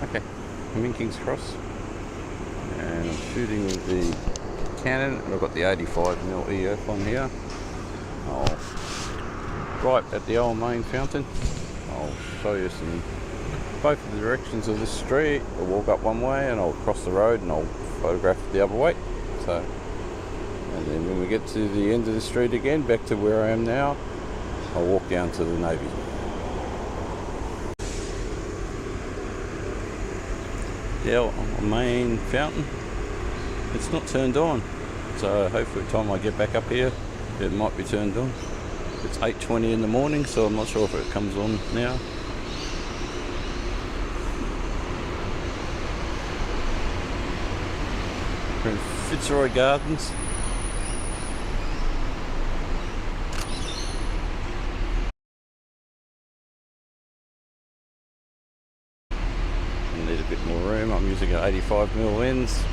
Okay, I'm in King's Cross and I'm shooting with the Canon, and I've got the 85mm EF on here. Right at the old main fountain. I'll show you both of the directions of this street. I'll walk up one way and I'll cross the road and I'll photograph the other way. And then when we get to the end of the street again, back to where I am now, I'll walk down to the Navy. The main fountain, it's not turned on, so hopefully by the time I get back up here it might be turned on. It's 8:20 in the morning, so I'm not sure if it comes on now. We're in Fitzroy Gardens. Need a bit more room. I'm using an 85mm lens.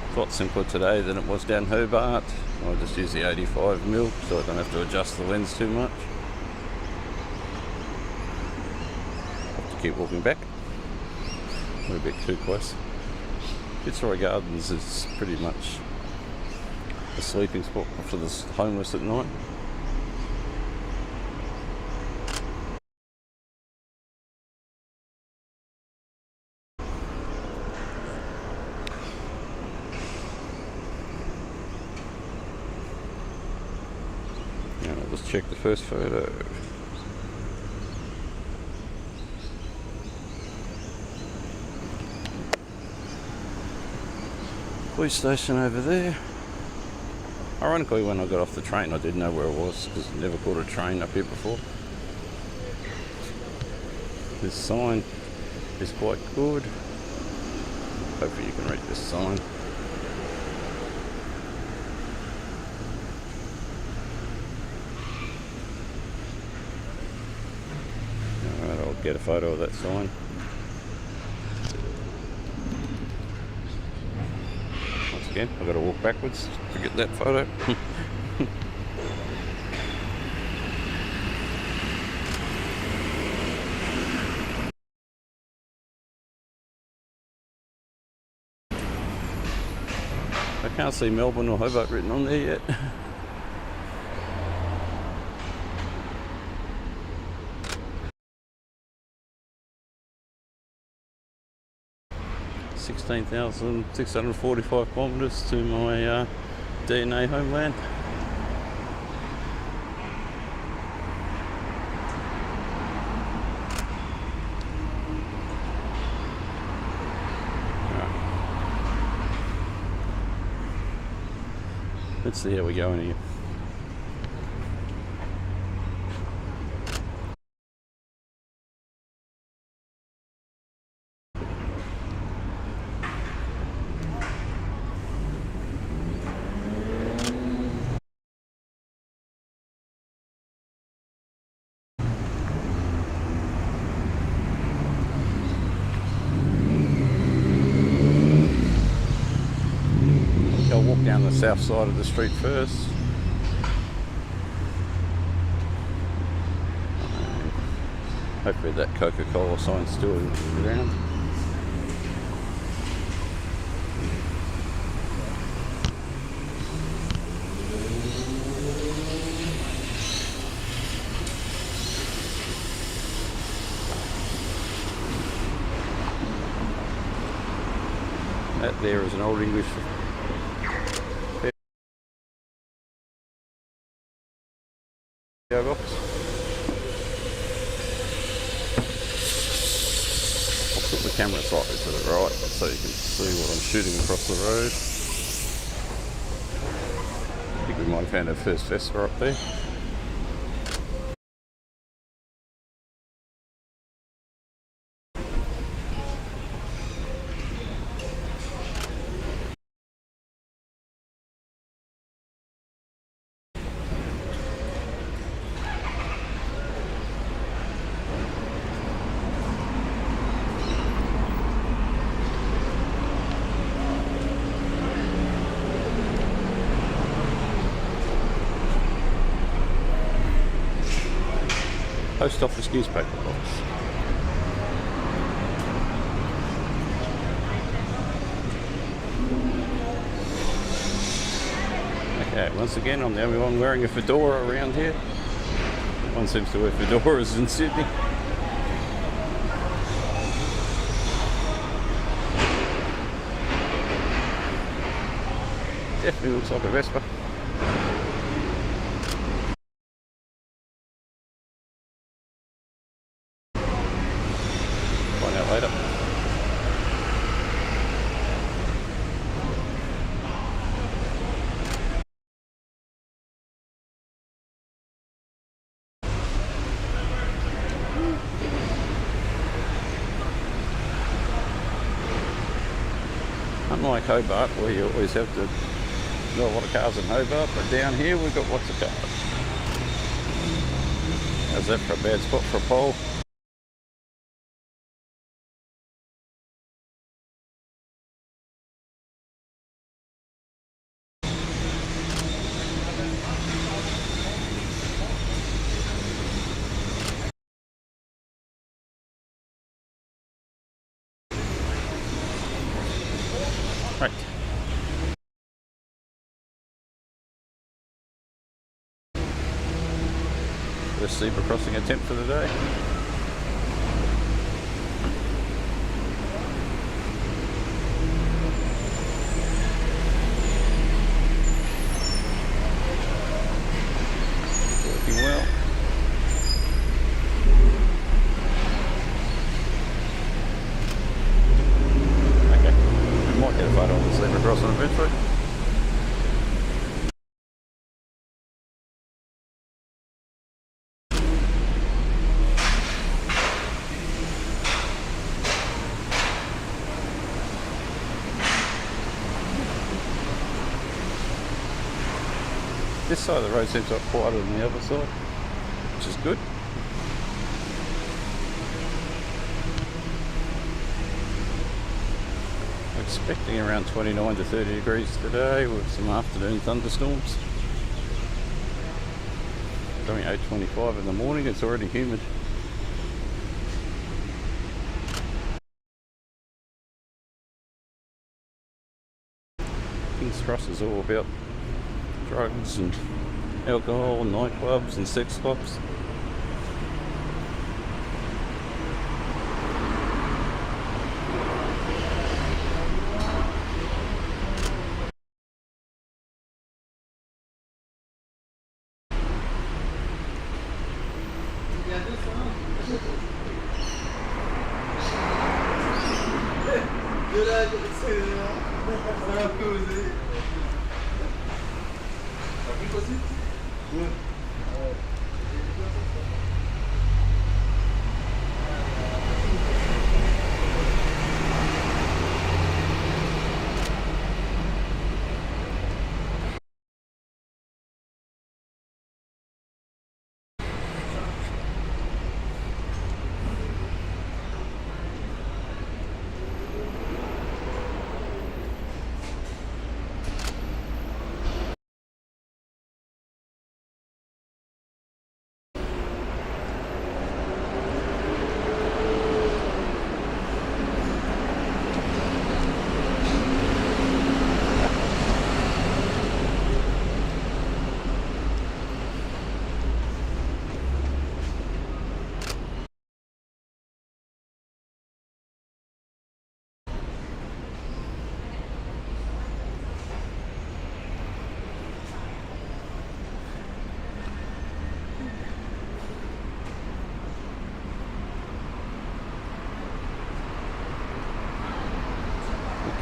It's a lot simpler today than it was down Hobart. I'll just use the 85mm so I don't have to adjust the lens too much. Have to keep walking back. We're a bit too close. Fitzroy Gardens is pretty much a sleeping spot for the homeless at night. Now let's check the first photo. Police station over there. Ironically, when I got off the train I didn't know where it was because I never caught a train up here before. This sign is quite good. Hopefully you can read this sign. Alright, I'll get a photo of that sign. Again, I've got to walk backwards to get that photo. I can't see Melbourne or Hobart written on there yet. (16,645 kilometres to my DNA homeland. Let's see how we go in here. I'll walk down the south side of the street first. Hopefully that Coca-Cola sign's still around. That there is an old English box. I'll put the camera slightly to the right so you can see what I'm shooting across the road. I think we might have found our first Vespa up there. post office newspaper box. Okay, once again, I'm the only one wearing a fedora around here. One seems to wear fedoras in Sydney. Definitely looks like a Vespa. Find out later. Unlike Hobart, where you always have to got a lot of cars in Hobart, but down here we've got lots of cars. How's that for a bad spot for a pole? Right. First zebra crossing attempt for the day. Working well. Okay, we might get a photo of the zebra crossing eventually. This side of the road seems a lot quieter than the other side, which is good. I'm expecting around 29 to 30 degrees today with some afternoon thunderstorms. It's only 8:25 in the morning, it's already humid. King's Cross is all about drugs and alcohol and nightclubs and sex clubs.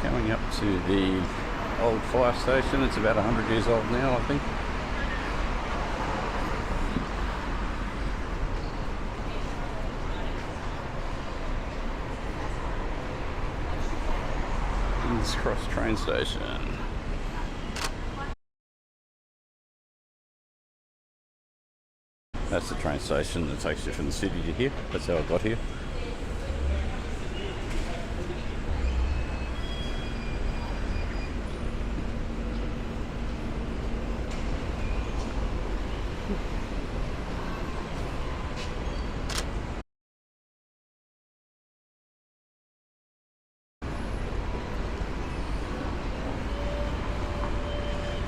Coming up to the old fire station. It's about 100 years old now, I think. King's Cross train station. That's the train station that takes you from the city to here. That's how I got here.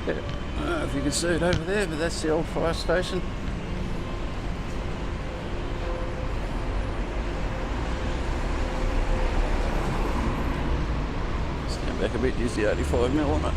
Yeah, I don't know if you can see it over there, but that's the old fire station. Stand back a bit, use the 85mm on it.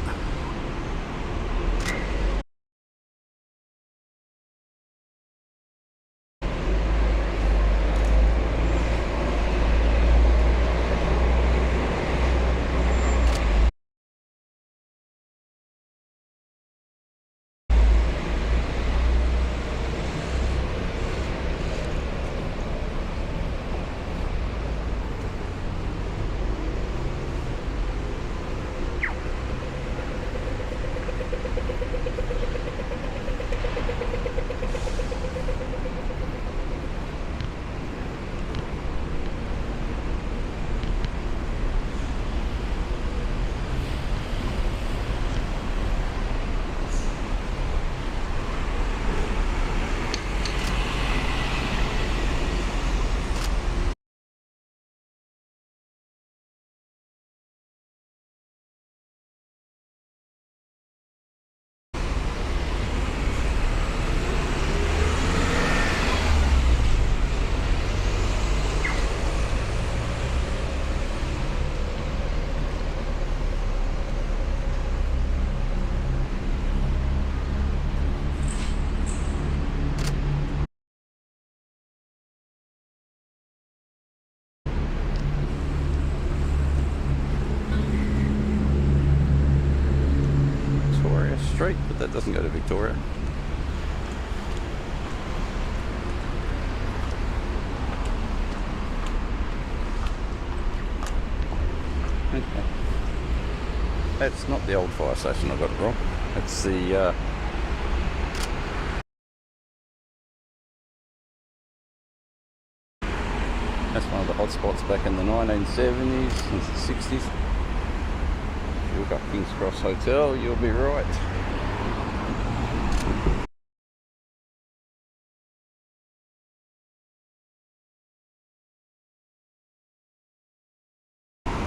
Street, but that doesn't go to Victoria. Okay. That's not the old fire station, I got it wrong. It's the that's one of the hotspots back in the 1970s and 60s. If you look up King's Cross Hotel, you'll be right.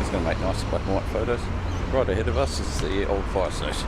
It's going to make nice black and white photos. Right ahead of us is the old fire station.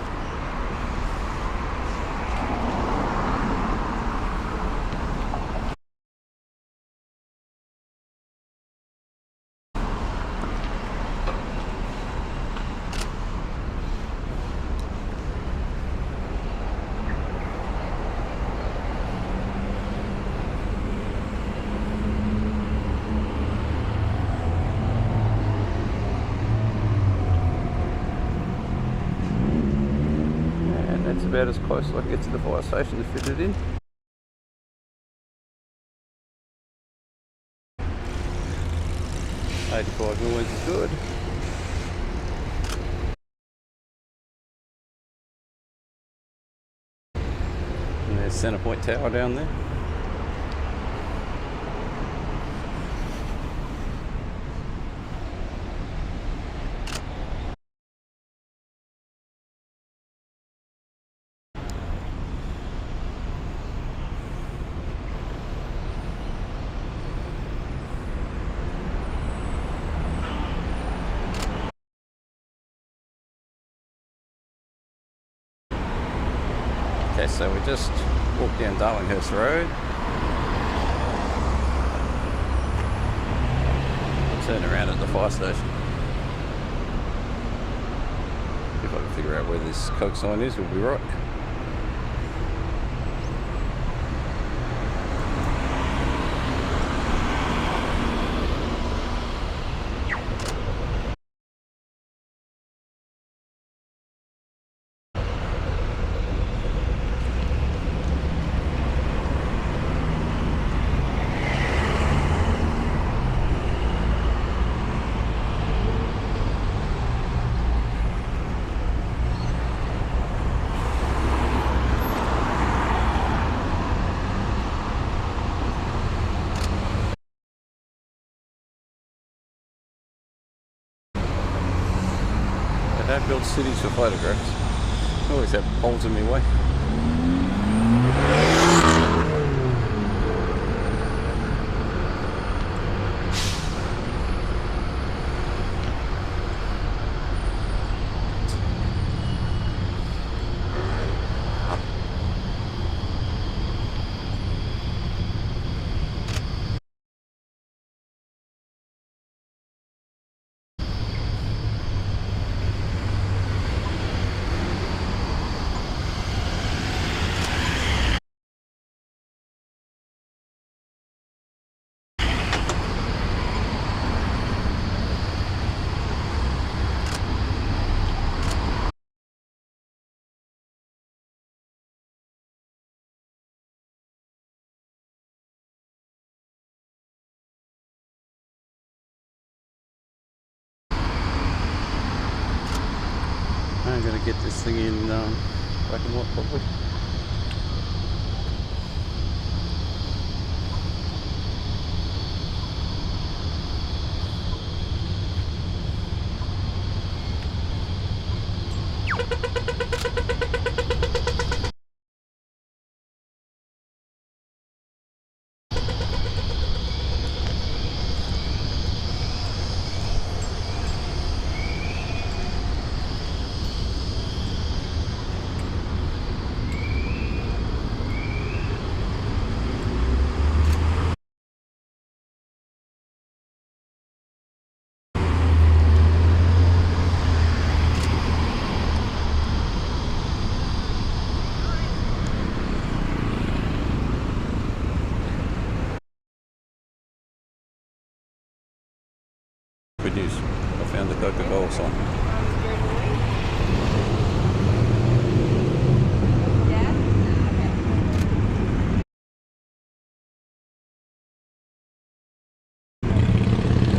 That's about as close as I can get to the fire station to fit it in. $85mm is good. And there's Centrepoint Tower down there. Okay, so we just walked down Darlinghurst Road. Turn around at the fire station. If I can figure out where this Coke sign is, we'll be right. They don't build cities for photographs. They always have holes in my way. this thing in black and white probably. Good news, I found the Coca-Cola sign.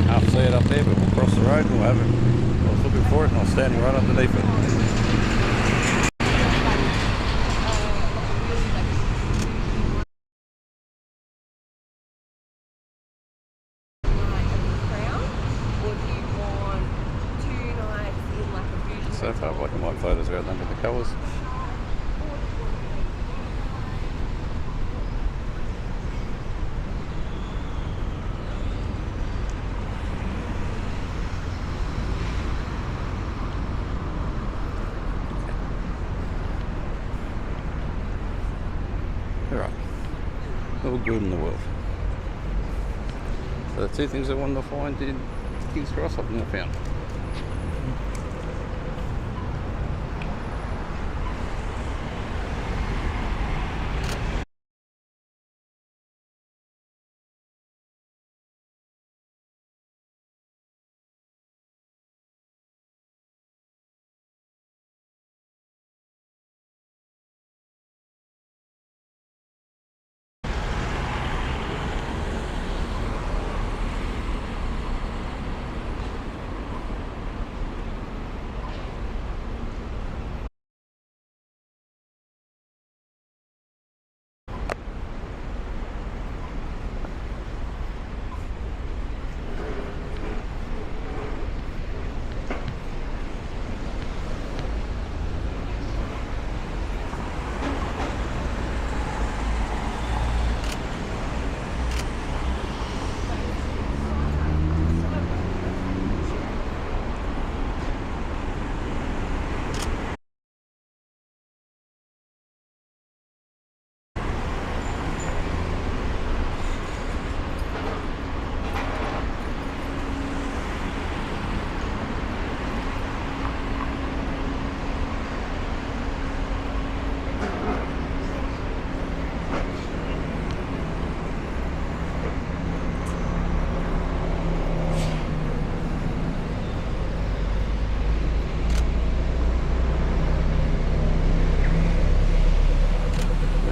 Half see it up there, but we'll cross the road and we'll have it. I was looking for it and I was standing right underneath it. So far, black and white photos are out under the colours. Alright, all good in the world. So the two things I wanted to find in King's Cross, I've now found.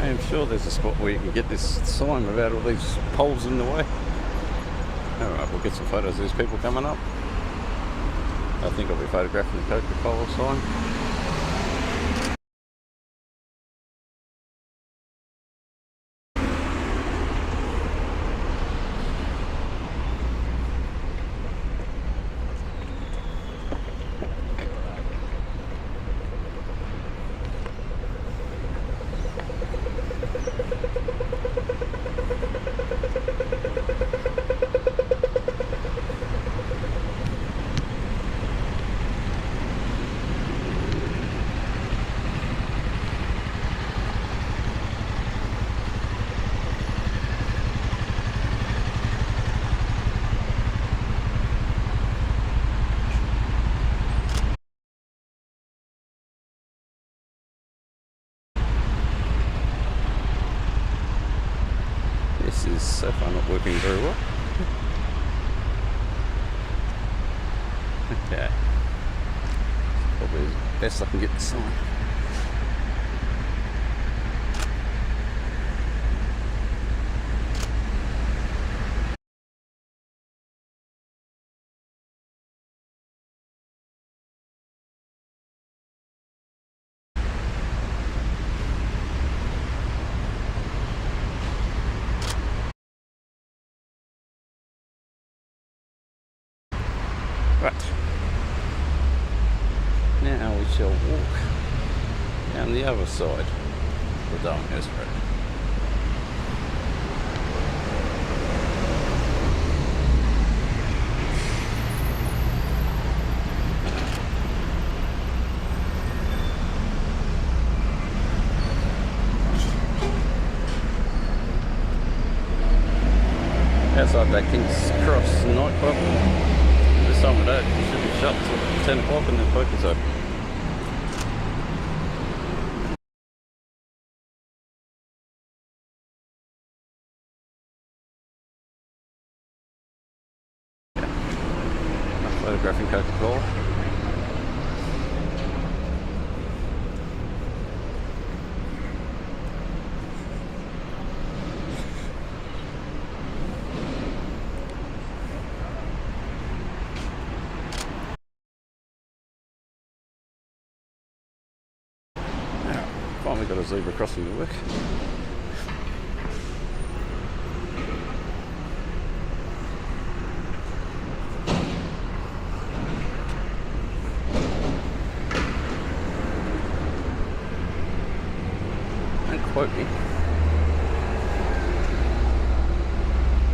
I'm sure there's a spot where you can get this sign without all these poles in the way. Alright, we'll get some photos of these people coming up. I think I'll be photographing the Coca-Cola sign. This is so far not working very well. Okay. Probably as best I can get the sign. Right. Now we shall walk down the other side of the Darlinghurst Road. Outside that King's Cross nightclub, this time of day it should be shut till 10 o'clock and then Pocket's open. Photographing Coca-Cola. Finally got a zebra crossing to work. Don't quote me.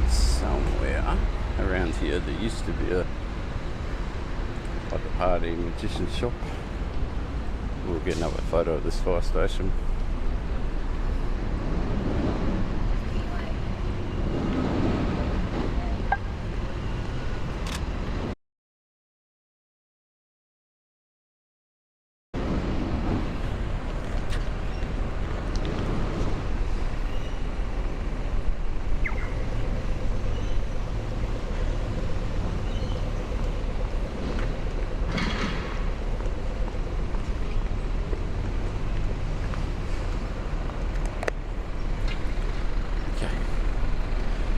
Somewhere around here there used to be like a party magician shop. We'll get another photo of this fire station.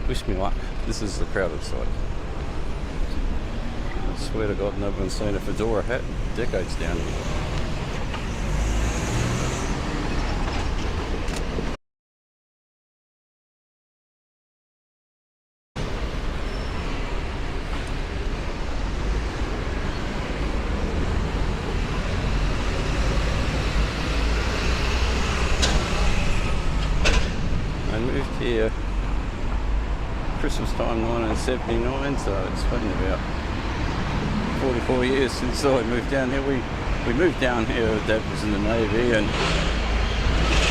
Wish me luck. This is the crowded side. I swear to God, no one's seen a fedora hat in decades down here. I moved here Christmas time 1979, so it's been about 44 years since I moved down here. We moved down here, Dad was in the Navy, and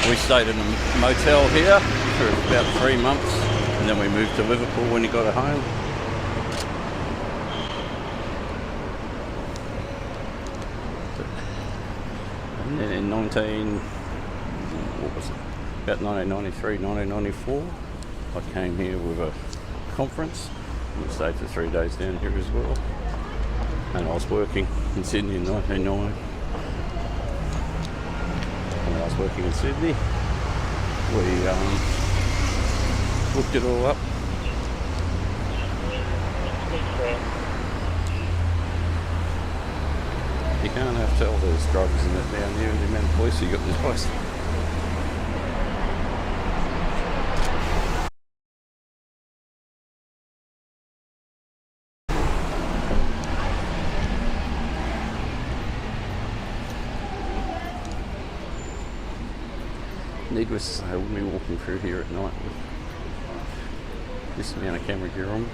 we stayed in a motel here for about 3 months, and then we moved to Liverpool when he got home. And then in about 1993, 1994, I came here with a conference. We stayed for 3 days down here as well, and I was working in Sydney in 1990. When I was working in Sydney, we looked it all up. You can't have to tell there's drugs in it down here, the amount of police you got in this place. Needless to say, I wouldn't be walking through here at night with this amount of camera gear on.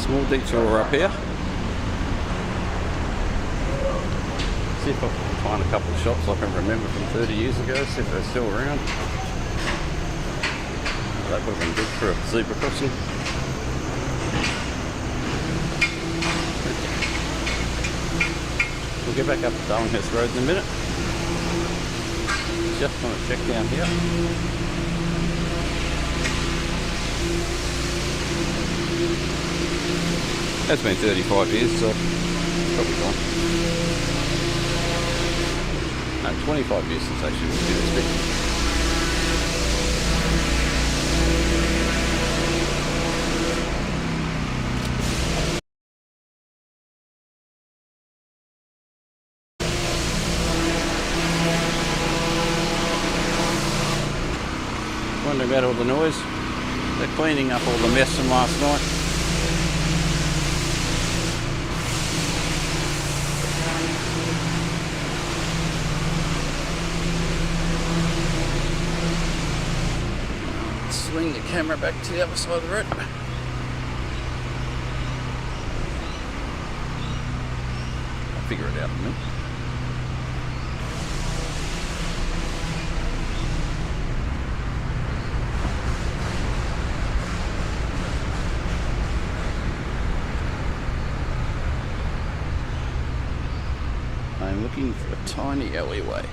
small detour up here. See if I can find a couple of shops I can remember from 30 years ago, see if they're still around. That would have been good for a zebra crossing. We'll get back up to Darlinghurst Road in a minute. Just want to check down here. That's been 35 years, so probably gone. No, 25 years since actually we did this bit. Wondering about all the noise. They're cleaning up all the mess from last night. Swing the camera back to the other side of the road. I'll figure it out in a minute. I'm looking for a tiny alleyway.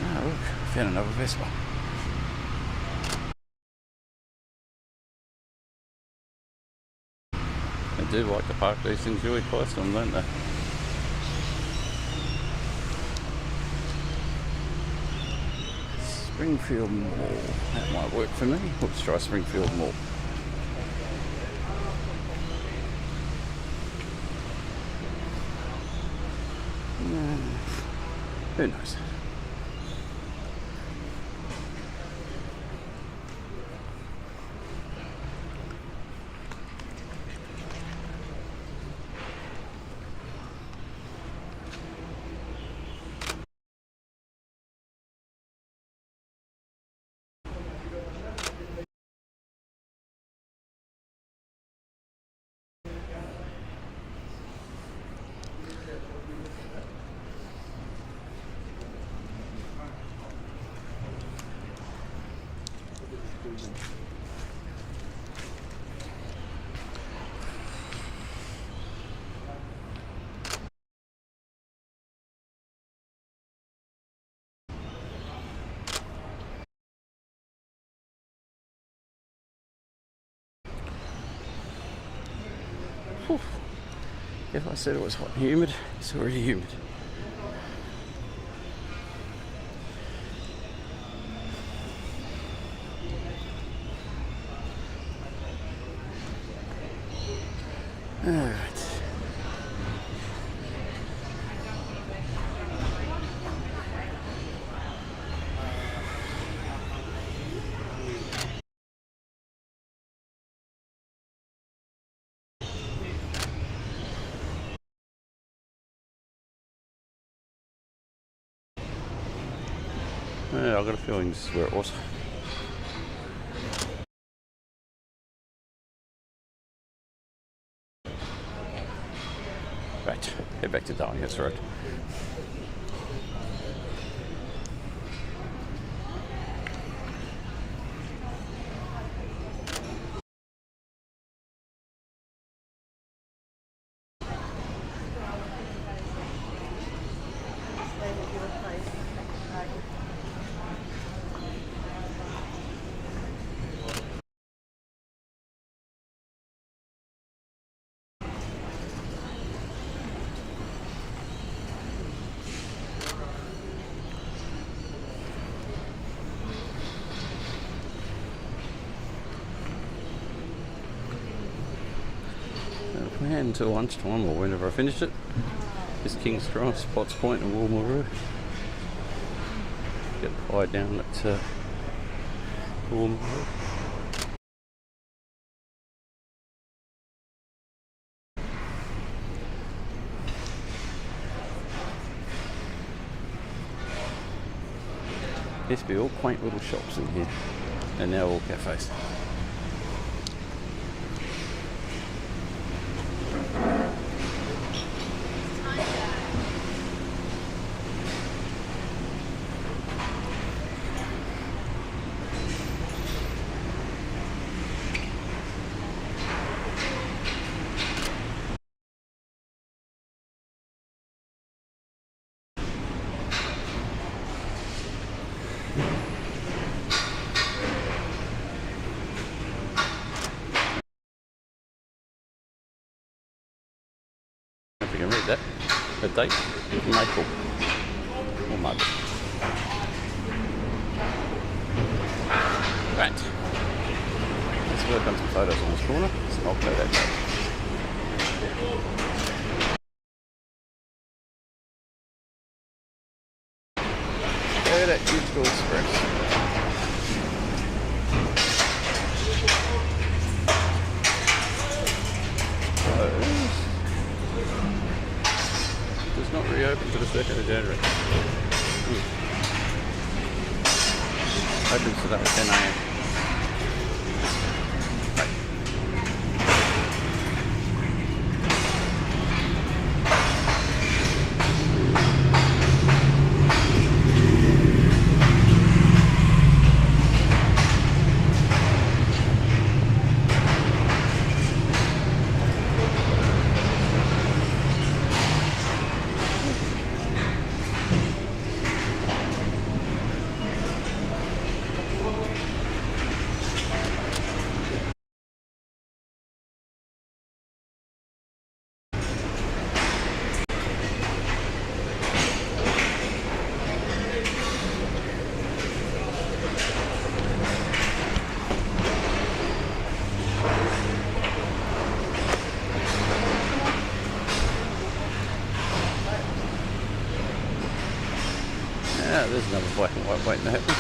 Ah, look, I found another Vespa. They do like to park these things really close to them, don't they? Springfield Mall. That might work for me. Let's try Springfield Mall. Who knows? Whew. If I said it was hot and humid, it's already humid. Alright. Yeah, I've got a feeling this is where it was. Right, head back to Darlinghurst Road. And until lunchtime or whenever I finish it, is King's Cross, Potts Point and Woolmore Road. Get the pie down at Woolmore Road. Used to be all quaint little shops in here, and now all cafes. If you can read that, the date, maple or mug. Right, let's work on some photos on this corner, so I'll play that back. Look at that Digital Express. Does not reopen to the 2nd of January. Opens to that at 10 AM. Yeah, there's another black and white waiting to happen.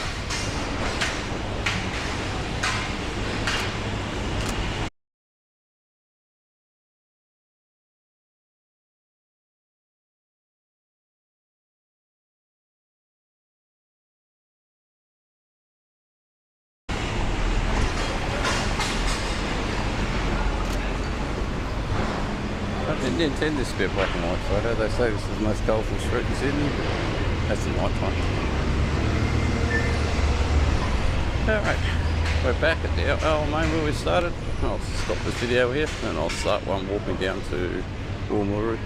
I didn't intend this to be a black and white photo. They say this is the most colourful street in Sydney. That's the night time. Alright, we're back at the main where we started. I'll stop this video here and I'll start one walking down to Uluru.